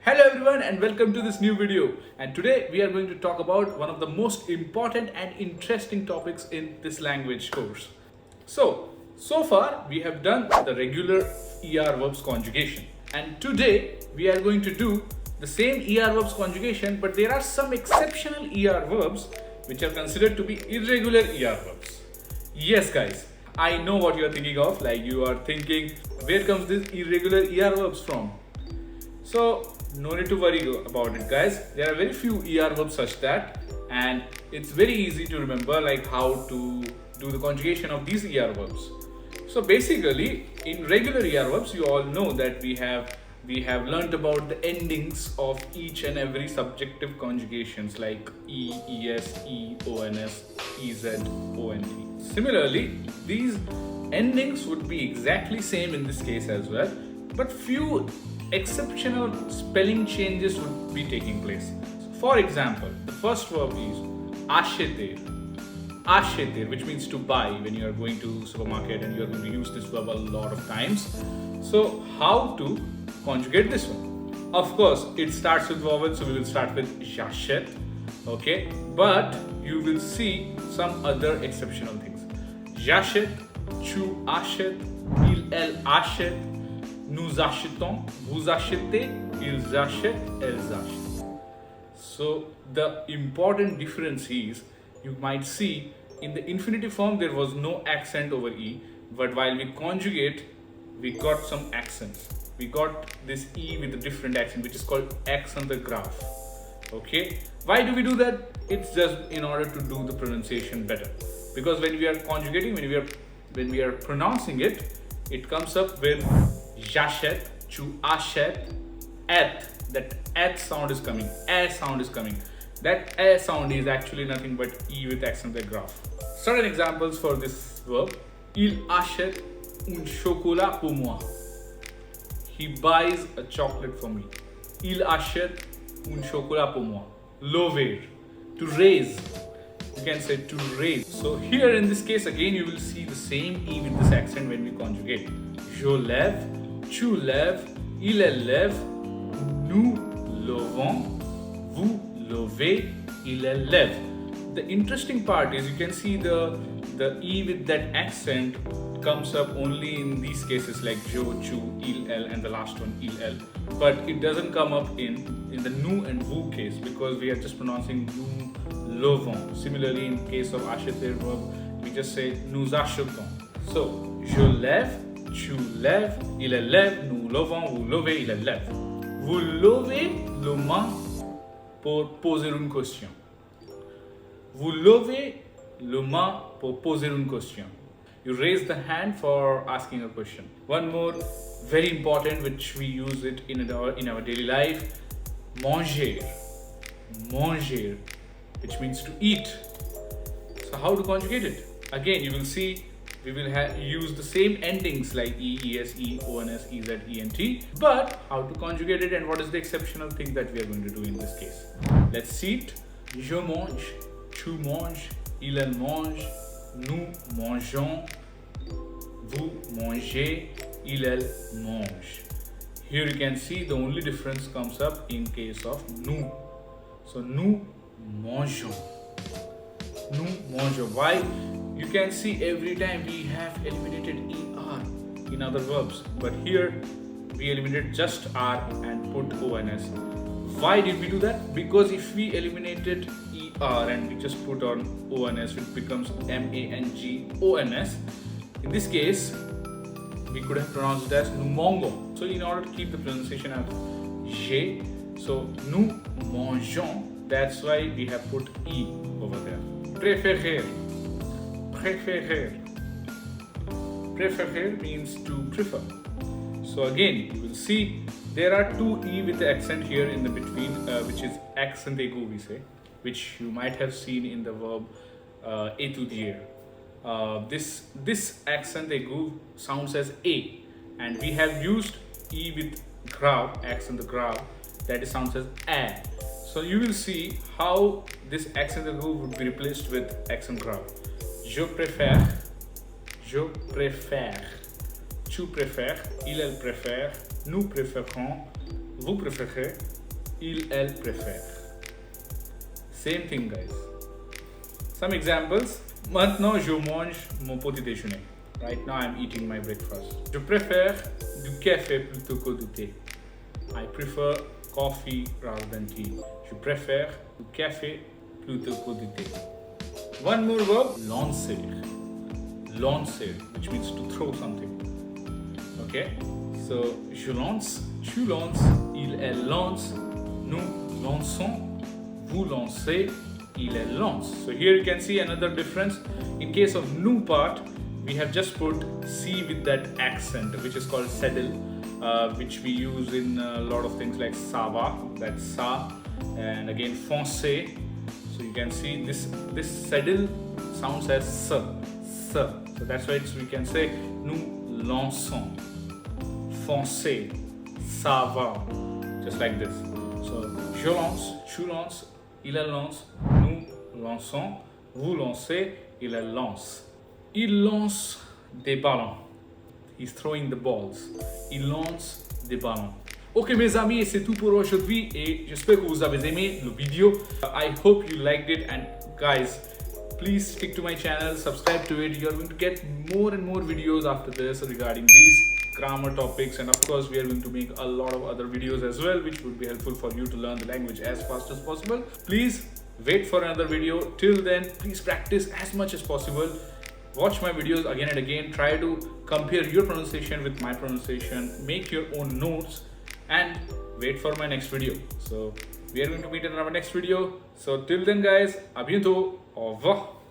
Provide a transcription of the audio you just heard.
Hello everyone and welcome to this new video, and today we are going to talk about one of the most important and interesting topics in this language course. So far we have done the regular ER verbs conjugation, and today we are going to do the same ER verbs conjugation, but there are some exceptional ER verbs which are considered to be irregular ER verbs. Yes guys, I know what you are thinking of, like you are thinking where comes this irregular ER verbs from? So no need to worry about it guys. There are very few ER verbs such that, and it's very easy to remember like how to do the conjugation of these ER verbs. So basically in regular ER verbs you all know that we have learnt about the endings of each and every subjective conjugations like e, es, e, ons, ez, ont. Similarly, these endings would be exactly same in this case as well, but few exceptional spelling changes would be taking place. For example, the first verb is acheter. Acheter, which means to buy. When you are going to supermarket and you are going to use this verb a lot of times. So how to conjugate this one? Of course, it starts with vowel, so we will start with j'achète. Okay, but you will see some other exceptional things. J'achète, tu achètes, il, elle achète, nous achetons, vous achetez, ils achètent, elles achètent. So the important difference is, you might see in the infinitive form there was no accent over E, but while we conjugate, we got some accents. We got this E with a different accent, which is called accent the graph. Okay, why do we do that? It's just in order to do the pronunciation better, because when we are conjugating, when we are pronouncing it, it comes up with j'achète, tu achètes, et. That et sound is coming, a sound is coming. That a sound is actually nothing but E with accent the graph. Certain examples for this verb: il achète un chocolat pour moi. He buys a chocolate for me. Il achète un chocolat pour moi. Lever, to raise. You can say to raise. So here in this case again you will see the same E with this accent when we conjugate. Je lève, tu lèves, il lève, nous levons, vous levez, il lève. The interesting part is you can see the E with that accent comes up only in these cases like je, tu, il, elle, and the last one il, elle. But it doesn't come up in the nous and vous case, because we are just pronouncing nous levons. Similarly, in case of acheter verb, we just say nous achetons. So je lève, tu lèves, il lève, nous levons, vous levez, il lève. Vous levez le main pour poser une question. Vous levez le main pour poser une question. You raise the hand for asking a question. One more very important, which we use it in our daily life: manger. Manger, which means to eat. So how to conjugate it? Again, you will see we will use the same endings like e, es, e, ons, ez, ent, but how to conjugate it and what is the exceptional thing that we are going to do in this case. Let's see it. Je mange, tu manges, il mange, nous mangeons, vous mangez, il mange. Here you can see the only difference comes up in case of nous. So nous mangeons. Nous mangeons. Why? You can see every time we have eliminated ER in other verbs, but here we eliminated just R and put ONS. Why did we do that? Because if we eliminated ER and we just put on ONS, it becomes MANGONS. In this case, we could have pronounced it as nous mangeons. So in order to keep the pronunciation as J, so nous mangeons, that's why we have put E over there. Préférer. Préférer. Préférer means to prefer. So again, you will see there are two E with the accent here in the between, which is accent aigu we say, which you might have seen in the verb étudier. This accent aigu sounds as A, and we have used E with grave, accent the grave, that is sounds as A. So you will see how this accent aigu would be replaced with accent grave. Je préfère, tu préfères, il, elle préfère, nous préférons, vous préférez, il, elle préfère. Same thing, guys. Some examples. Maintenant, je mange mon petit déjeuner. Right now, I'm eating my breakfast. Je préfère du café plutôt que du thé. I prefer coffee rather than tea. Je préfère du café plutôt que du thé. One more verb, lancer. Lancer, which means to throw something. Okay? So, je lance, tu lances, il, elle lance, nous lançons, vous lancez, il, elle lance. So here you can see another difference. In case of nous part, we have just put C with that accent, which is called saddle, which we use in a lot of things like ça va, that's ça, and again foncé. So you can see this saddle sounds as s. So that's why we can say nous lançons, foncez, ça va, just like this. So je lance, tu lances, il lance, nous lançons, vous lancez, il lance. Il lance des ballons. He's throwing the balls. Il lance des ballons. Ok mes amis, et c'est tout pour aujourd'hui et j'espère que vous avez aimé le vidéo. I hope you liked it and guys, please stick to my channel, subscribe to it. You are going to get more and more videos after this regarding these grammar topics, and of course we are going to make a lot of other videos as well which would be helpful for you to learn the language as fast as possible. Please wait for another video. Till then, please practice as much as possible. Watch my videos again and again. Try to compare your pronunciation with my pronunciation. Make your own notes and wait for my next video. So we are going to meet in our next video. So till then guys, à bientôt. Au revoir.